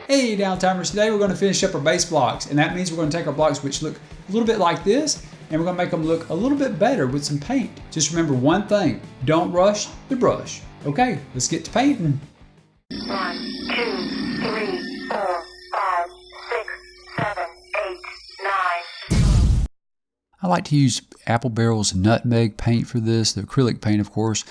Hey Downtimers, today we're going to finish up our base blocks, and that means we're going to take our blocks which look a little bit like this and we're going to make them look a little bit better with some paint. Just remember one thing, don't rush the brush. Okay, let's get to painting. 1, 2, 3, 4, 5, 6, 7, 8, 9. I like to use Apple Barrel's nutmeg paint for this, the acrylic paint of course.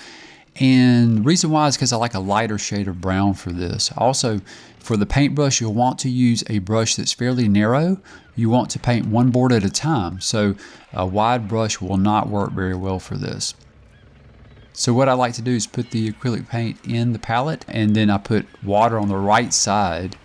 And the reason why is because I like a lighter shade of brown for this. Also, for the paintbrush, you'll want to use a brush that's fairly narrow. You want to paint one board at a time, so a wide brush will not work very well for this. So what I like to do is put the acrylic paint in the palette, and then I put water on the right side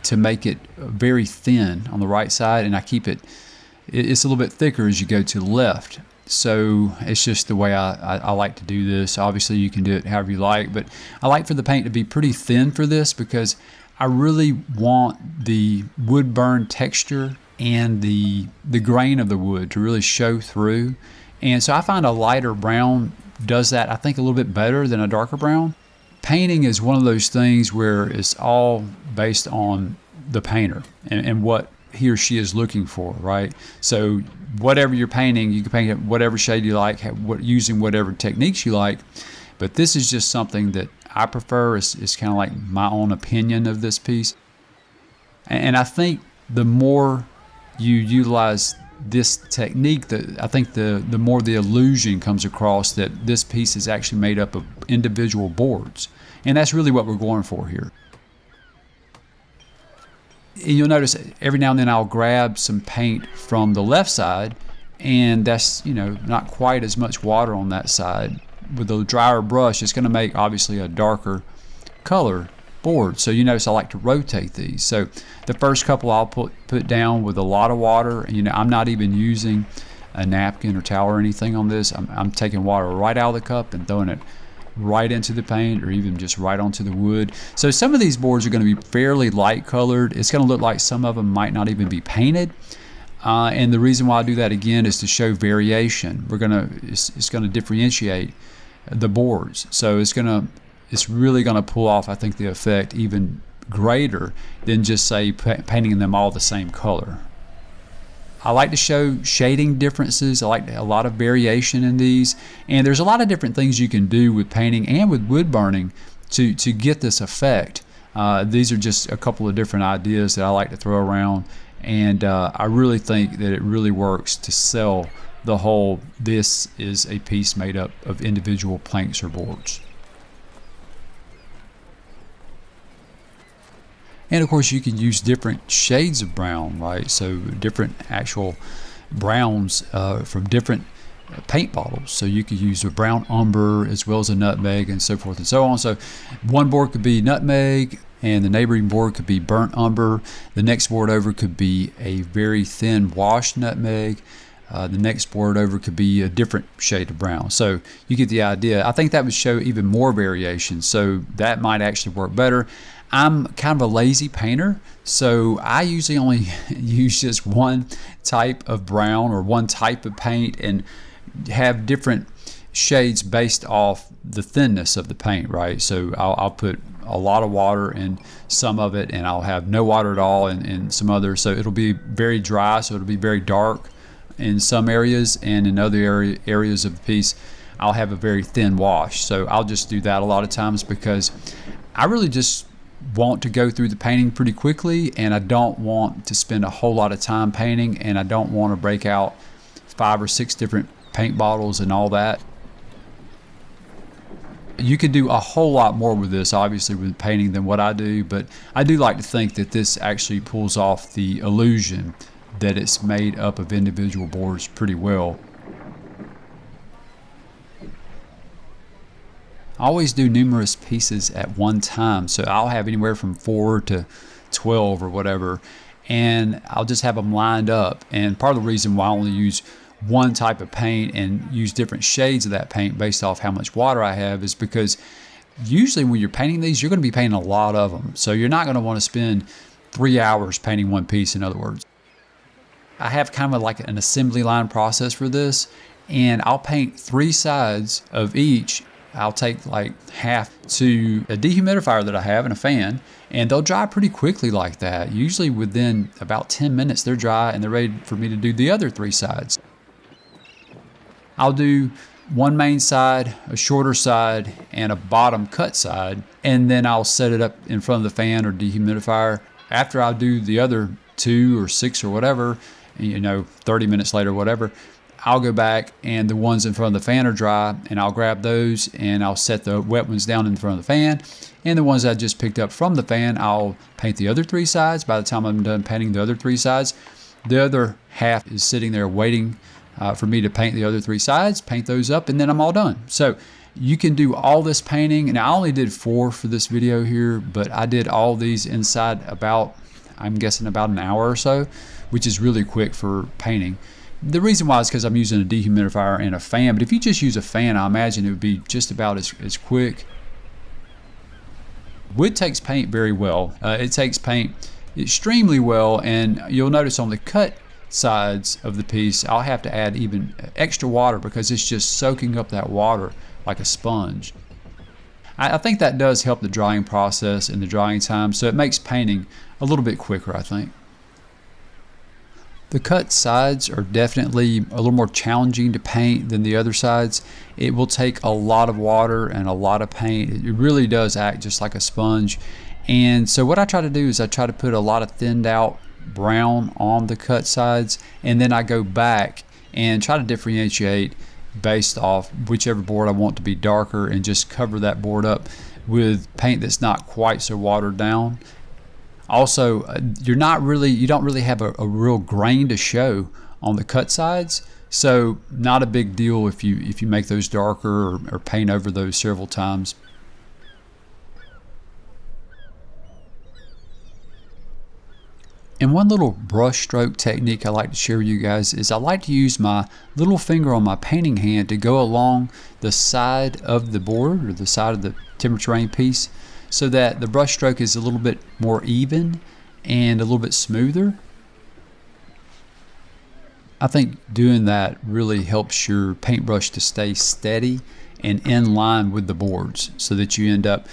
to make it very thin on the right side, and I keep it's a little bit thicker as you go to the left. So it's just the way I like to do this. Obviously you can do it however you like, but I like for the paint to be pretty thin for this because I really want the wood burn texture and the grain of the wood to really show through. And so I find a lighter brown does that, I think, a little bit better than a darker brown. Painting is one of those things where it's all based on the painter and what he or she is looking for, right? So whatever you're painting, you can paint it whatever shade you like, using whatever techniques you like. But this is just something that I prefer. It's kind of like my own opinion of this piece. And I think the more you utilize this technique, I think the more the illusion comes across that this piece is actually made up of individual boards. And that's really what we're going for here. And you'll notice every now and then I'll grab some paint from the left side, and that's, not quite as much water on that side. With a drier brush, it's going to make obviously a darker color board. So you notice I like to rotate these. So the first couple I'll put down with a lot of water, and I'm not even using a napkin or towel or anything on this. I'm taking water right out of the cup and throwing it right into the paint, or even just right onto the wood. So some of these boards are going to be fairly light colored. It's going to look like some of them might not even be painted. And the reason why I do that again is to show variation. It's going to differentiate the boards. So it's really going to pull off, I think, the effect even greater than just say painting them all the same color. I like to show shading differences. I like a lot of variation in these, and there's a lot of different things you can do with painting and with wood burning to get this effect. These are just a couple of different ideas that I like to throw around, and I really think that it really works to sell the whole this is a piece made up of individual planks or boards. And of course you can use different shades of brown, right? So different actual browns from different paint bottles. So you could use a brown umber as well as a nutmeg and so forth and so on. So one board could be nutmeg, and the neighboring board could be burnt umber. The next board over could be a very thin washed nutmeg. The next board over could be a different shade of brown. So you get the idea. I think that would show even more variation. So that might actually work better. I'm kind of a lazy painter, so I usually only use just one type of brown or one type of paint and have different shades based off the thinness of the paint, right? So I'll put a lot of water in some of it, and I'll have no water at all in some others. So it'll be very dry, so it'll be very dark in some areas, and in other areas of the piece I'll have a very thin wash. So I'll just do that a lot of times because I really just want to go through the painting pretty quickly, and I don't want to spend a whole lot of time painting, and I don't want to break out 5 or 6 different paint bottles and all that. You could do a whole lot more with this, obviously, with painting than what I do, but I do like to think that this actually pulls off the illusion that it's made up of individual boards pretty well. I always do numerous pieces at one time, so I'll have anywhere from 4 to 12 or whatever, and I'll just have them lined up. And part of the reason why I only use one type of paint and use different shades of that paint based off how much water I have is because usually when you're painting these, you're going to be painting a lot of them, so you're not going to want to spend 3 hours painting one piece, in other words. I have kind of like an assembly line process for this, and I'll paint 3 sides of each I'll take like half to a dehumidifier that I have and a fan, and they'll dry pretty quickly like that. Usually within about 10 minutes they're dry and they're ready for me to do the other 3 sides. I'll do one main side, a shorter side, and a bottom cut side, and then I'll set it up in front of the fan or dehumidifier. After I do the other 2 or 6 or whatever, 30 minutes later, whatever, I'll go back and the ones in front of the fan are dry, and I'll grab those and I'll set the wet ones down in front of the fan, and the ones I just picked up from the fan, I'll paint the other 3 sides. By the time I'm done painting the other 3 sides, the other half is sitting there waiting for me to paint the other 3 sides, paint those up, and then I'm all done. So you can do all this painting, and I only did 4 for this video here, but I did all these inside about, I'm guessing about an hour or so, which is really quick for painting. The reason why is because I'm using a dehumidifier and a fan, but if you just use a fan, I imagine it would be just about as quick. Wood takes paint very well. It takes paint extremely well, and you'll notice on the cut sides of the piece, I'll have to add even extra water because it's just soaking up that water like a sponge. I think that does help the drying process and the drying time, so it makes painting a little bit quicker, I think. The cut sides are definitely a little more challenging to paint than the other sides. It will take a lot of water and a lot of paint. It really does act just like a sponge. And so what I try to do is I try to put a lot of thinned out brown on the cut sides, and then I go back and try to differentiate based off whichever board I want to be darker, and just cover that board up with paint that's not quite so watered down. Also, you don't really have a real grain to show on the cut sides, so not a big deal if you make those darker or paint over those several times. And one little brush stroke technique I like to share with you guys is I like to use my little finger on my painting hand to go along the side of the board or the side of the timber terrain piece, so that the brush stroke is a little bit more even and a little bit smoother. I think doing that really helps your paintbrush to stay steady and in line with the boards, so that you end up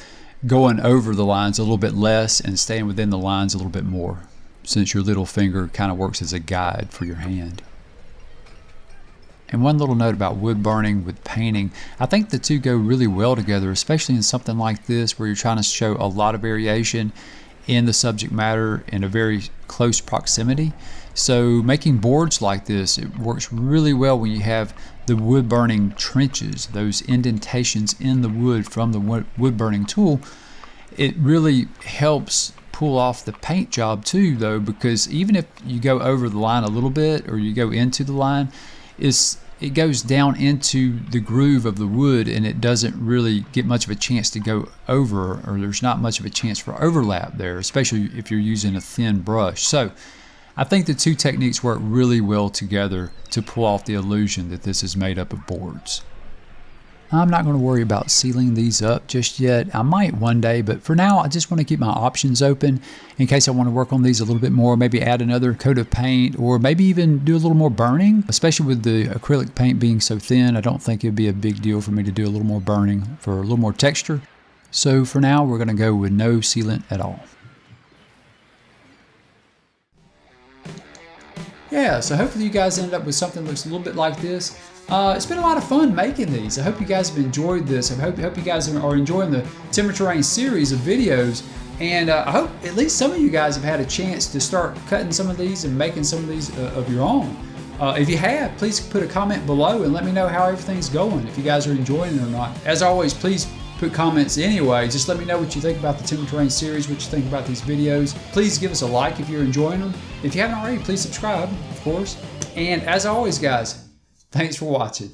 going over the lines a little bit less and staying within the lines a little bit more, since your little finger kind of works as a guide for your hand. And one little note about wood burning with painting, I think the two go really well together, especially in something like this where you're trying to show a lot of variation in the subject matter in a very close proximity. So making boards like this, it works really well when you have the wood burning trenches, those indentations in the wood from the wood burning tool. It really helps pull off the paint job too, though, because even if you go over the line a little bit or you go into the line, it goes down into the groove of the wood, and it doesn't really get much of a chance to go over, or there's not much of a chance for overlap there, especially if you're using a thin brush. So I think the two techniques work really well together to pull off the illusion that this is made up of boards. I'm not going to worry about sealing these up just yet. I might one day, but for now I just want to keep my options open in case I want to work on these a little bit more, maybe add another coat of paint, or maybe even do a little more burning. Especially with the acrylic paint being so thin, I don't think it'd be a big deal for me to do a little more burning for a little more texture. So for now we're going to go with no sealant at all. Yeah, so hopefully you guys ended up with something that looks a little bit like this. It's been a lot of fun making these. I hope you guys have enjoyed this. I hope you guys are enjoying the Timber Terrain series of videos. And I hope at least some of you guys have had a chance to start cutting some of these and making some of these of your own. If you have, please put a comment below and let me know how everything's going, if you guys are enjoying it or not. As always, please put comments anyway. Just let me know what you think about the Timber Terrain series, what you think about these videos. Please give us a like if you're enjoying them. If you haven't already, please subscribe, of course. And as always, guys, thanks for watching.